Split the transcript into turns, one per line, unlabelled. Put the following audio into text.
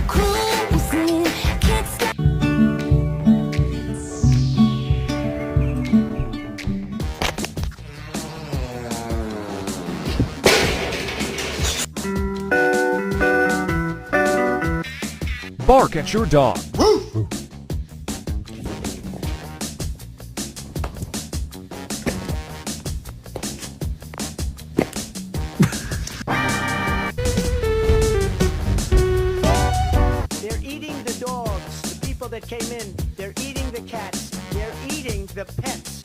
cruising, can't stop.
Bark at your dog.
They're eating the dogs, the people that came in. They're eating the cats. They're eating the pets.